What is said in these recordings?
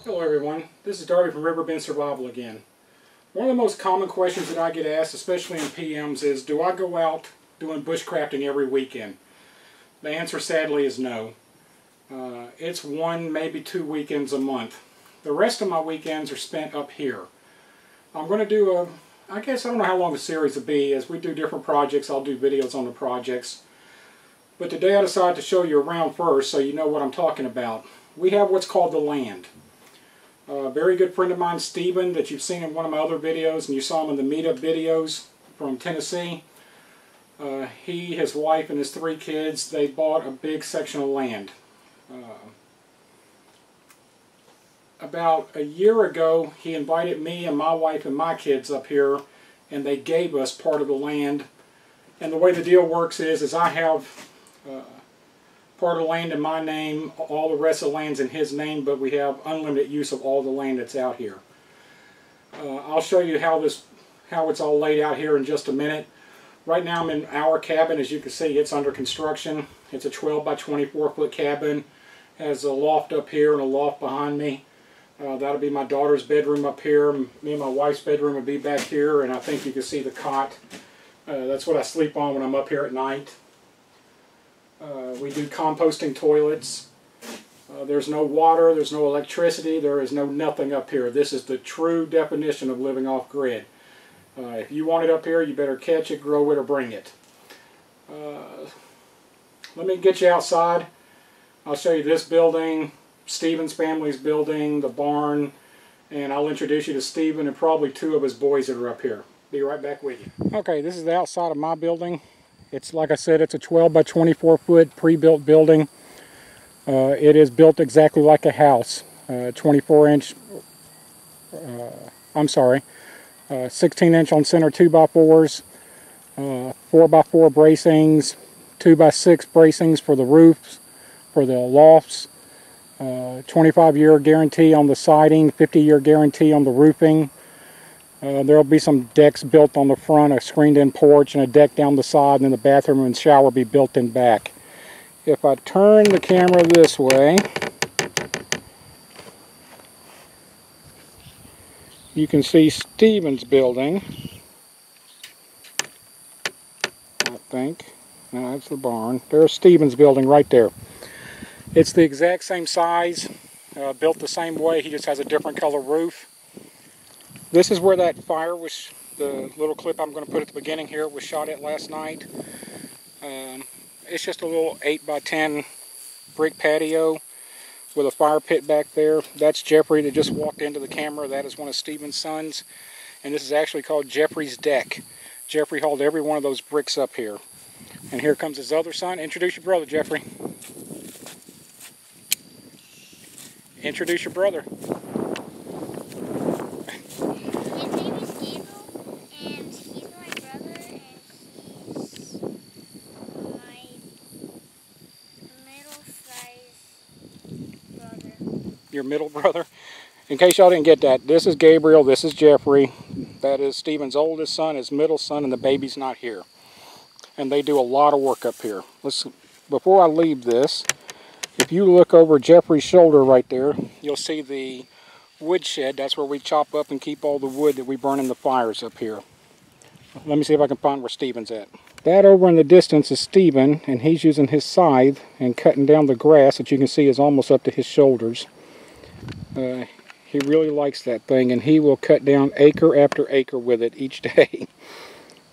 Hello everyone, this is Darby from RiverBendSurvival again. One of the most common questions that I get asked, especially in PMs, is do I go out doing bushcrafting every weekend? The answer sadly is no. It's one, maybe 2 weekends a month. The rest of my weekends are spent up here. I'm going to do I don't know how long the series will be. As we do different projects, I'll do videos on the projects. But today I decided to show you around first so you know what I'm talking about. We have what's called the land. A very good friend of mine, Stephen, that you've seen in one of my other videos, and you saw him in the meetup videos from Tennessee. He, his wife, and his 3 kids, they bought a big section of land. About a year ago, he invited me and my wife and my kids up here, and they gave us part of the land. And the way the deal works is I have part of the land in my name, all the rest of the land's in his name, but we have unlimited use of all the land that's out here. I'll show you how it's all laid out here in just a minute. Right now I'm in our cabin. As you can see, it's under construction. It's a 12 by 24 foot cabin. Has a loft up here and a loft behind me. That'll be my daughter's bedroom up here. Me and my wife's bedroom will be back here, and I think you can see the cot. That's what I sleep on when I'm up here at night. We do composting toilets. There's no water, there's no electricity, there is no nothing up here. This is the true definition of living off grid. If you want it up here, you better catch it, grow it, or bring it. Let me get you outside. I'll show you this building, Stephen's family's building, the barn, and I'll introduce you to Stephen and probably 2 of his boys that are up here. Be right back with you. Okay, this is the outside of my building. It's, like I said, it's a 12 by 24 foot pre-built building. It is built exactly like a house. 16 inch on center 2x4s, 4x4 bracings, 2x6 bracings for the roofs, for the lofts, 25-year guarantee on the siding, 50-year guarantee on the roofing. There will be some decks built on the front, a screened-in porch, and a deck down the side, and then the bathroom and shower will be built in back. If I turn the camera this way, you can see Stephen's building, I think. No, that's the barn. There's Stephen's building right there. It's the exact same size, built the same way, he just has a different color roof. This is where that fire was, the little clip I'm going to put at the beginning here, was shot at last night. It's just a little 8 by 10 brick patio with a fire pit back there. That's Jeffrey that just walked into the camera. That is one of Stephen's sons. And this is actually called Jeffrey's deck. Jeffrey hauled every one of those bricks up here. And here comes his other son. Introduce your brother, Jeffrey. Introduce your brother. Your middle brother. In case y'all didn't get that, this is Gabriel, this is Jeffrey. That is Stephen's oldest son, his middle son, and the baby's not here. And they do a lot of work up here. Before I leave this, if you look over Jeffrey's shoulder right there, you'll see the wood shed. That's where we chop up and keep all the wood that we burn in the fires up here. Let me see if I can find where Stephen's at. That over in the distance is Stephen, and he's using his scythe and cutting down the grass that you can see is almost up to his shoulders. He really likes that thing, and he will cut down acre after acre with it each day.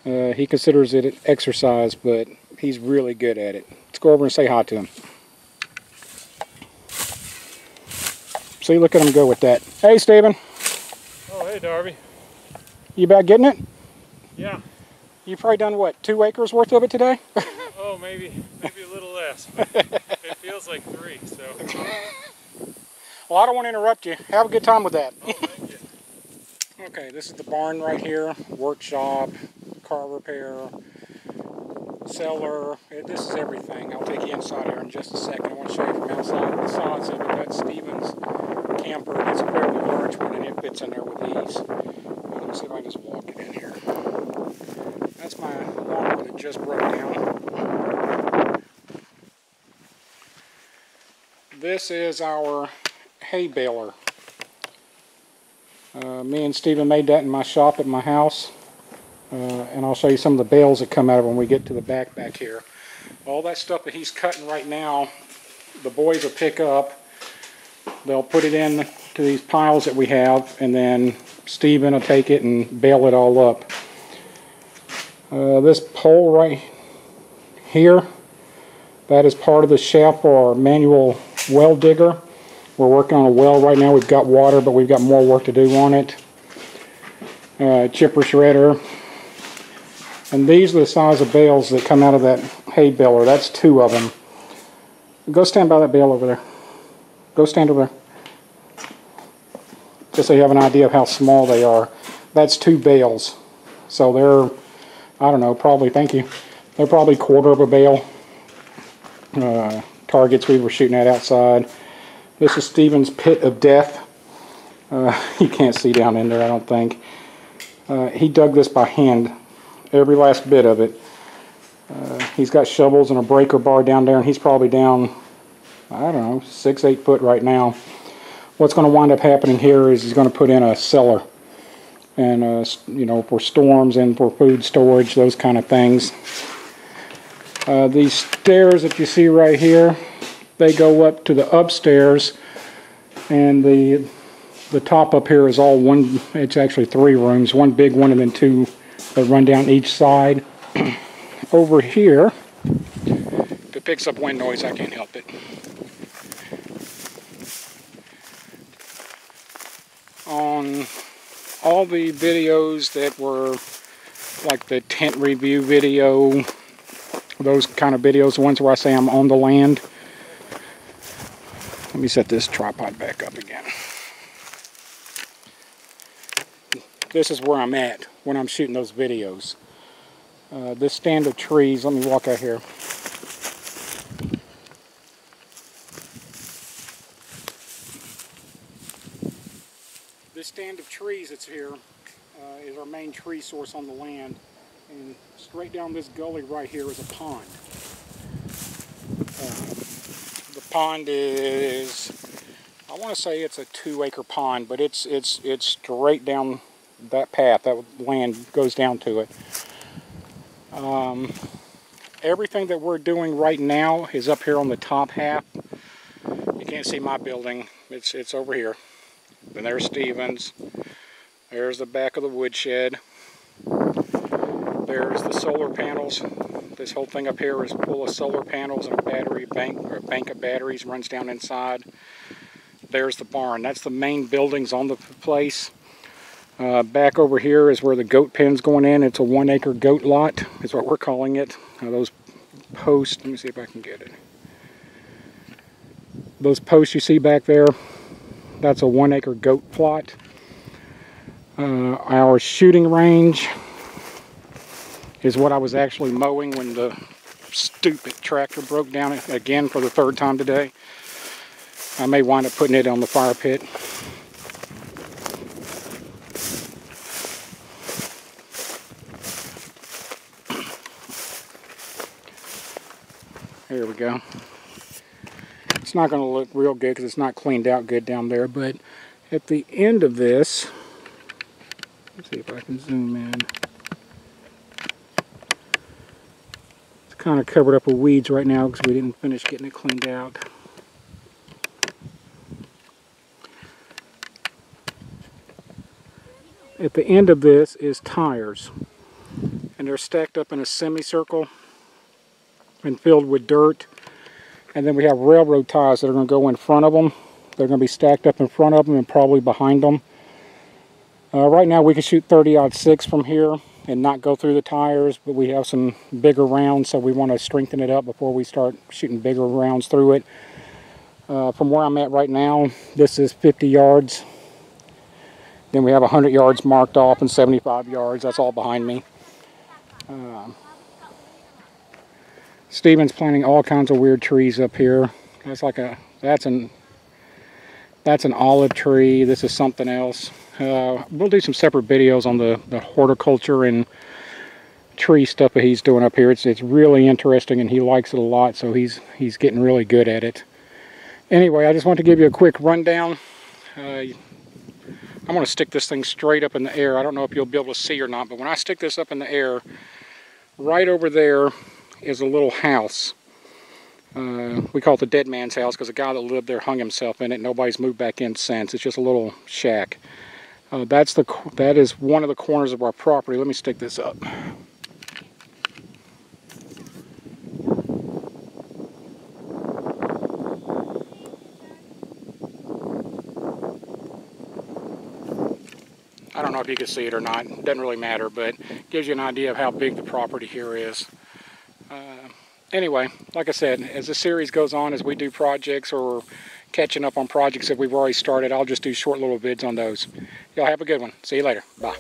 He considers it an exercise, but he's really good at it. Let's go over and say hi to him. See, look at him go with that. Hey, Stephen. Oh, hey, Darby. You about getting it? Yeah. You've probably done, what, 2 acres worth of it today? Oh, maybe a little less. But it feels like 3, so. Well, I don't want to interrupt you. Have a good time with that. Oh, thank you. Okay, this is the barn right here. Workshop, car repair, cellar. This is everything. I'll take you inside here in just a second. I want to show you from outside the sides of it. That's Stephen's camper. It's a fairly large one, and it fits in there with ease. Let me see if I can just walk it in here. That's my lawnmower that just broke down. This is our hay baler. Me and Stephen made that in my shop at my house. And I'll show you some of the bales that come out of it when we get to the back here. All that stuff that he's cutting right now, the boys will pick up. They'll put it in to these piles that we have, and then Stephen will take it and bale it all up. This pole right here, that is part of the shaft for our manual well digger. We're working on a well right now. We've got water, but we've got more work to do on it. Chipper shredder. And these are the size of bales that come out of that hay baler. That's 2 of them. Go stand by that bale over there. Go stand over there. Just so you have an idea of how small they are. That's 2 bales. So they're, I don't know, probably, thank you. They're probably 1/4 of a bale. Targets we were shooting at outside. This is Stephen's pit of death. You can't see down in there, I don't think. He dug this by hand, every last bit of it. He's got shovels and a breaker bar down there, and he's probably down, I don't know, 6-8 foot right now. What's going to wind up happening here is he's going to put in a cellar, and you know, for storms and for food storage, those kind of things. These stairs that you see right here, they go up to the upstairs, and the top up here is all one. It's actually 3 rooms, 1 big one and then 2 that run down each side. Over here, if it picks up wind noise, I can't help it. On all the videos that were like the tent review video, those kind of videos, the ones where I say I'm on the land. Let me set this tripod back up again. This is where I'm at when I'm shooting those videos. This stand of trees, let me walk out here. This stand of trees that's here is our main tree source on the land. And straight down this gully right here is a pond. The pond is, I want to say it's a 2-acre pond, but it's straight down that path. That land goes down to it. Everything that we're doing right now is up here on the top half. You can't see my building. It's over here. Then there's Stephen's. There's the back of the woodshed. There's the solar panels. This whole thing up here is full of solar panels and a battery bank, or a bank of batteries runs down inside. There's the barn. That's the main buildings on the place. Back over here is where the goat pen's going in. It's a 1-acre goat lot, is what we're calling it. Those posts, let me see if I can get it. Those posts you see back there, that's a 1-acre goat plot. Our shooting range is what I was actually mowing when the stupid tractor broke down again for the 3rd time today. I may wind up putting it on the fire pit. There we go. It's not going to look real good because it's not cleaned out good down there, but at the end of this, let's see if I can zoom in. It's kind of covered up with weeds right now because we didn't finish getting it cleaned out. At the end of this is tires, and they're stacked up in a semicircle and filled with dirt. And then we have railroad ties that are going to go in front of them. They're going to be stacked up in front of them and probably behind them. Right now we can shoot 30-06 from here and not go through the tires, but we have some bigger rounds, so we want to strengthen it up before we start shooting bigger rounds through it. From where I'm at right now, this is 50 yards. Then we have 100 yards marked off and 75 yards. That's all behind me. Stephen's planting all kinds of weird trees up here. That's like that's an olive tree. This is something else. We'll do some separate videos on the horticulture and tree stuff that he's doing up here. It's really interesting, and he likes it a lot, so he's getting really good at it. Anyway, I just want to give you a quick rundown. I I'm going to stick this thing straight up in the air. I don't know if you'll be able to see or not, but when I stick this up in the air, right over there is a little house. We call it the dead man's house because the guy that lived there hung himself in it. Nobody's moved back in since. It's just a little shack. That is one of the corners of our property. Let me stick this up. I don't know if you can see it or not. It doesn't really matter, but it gives you an idea of how big the property here is. Anyway, like I said, as the series goes on, as we do projects or catching up on projects that we've already started, I'll just do short little vids on those. Y'all have a good one. See you later. Bye.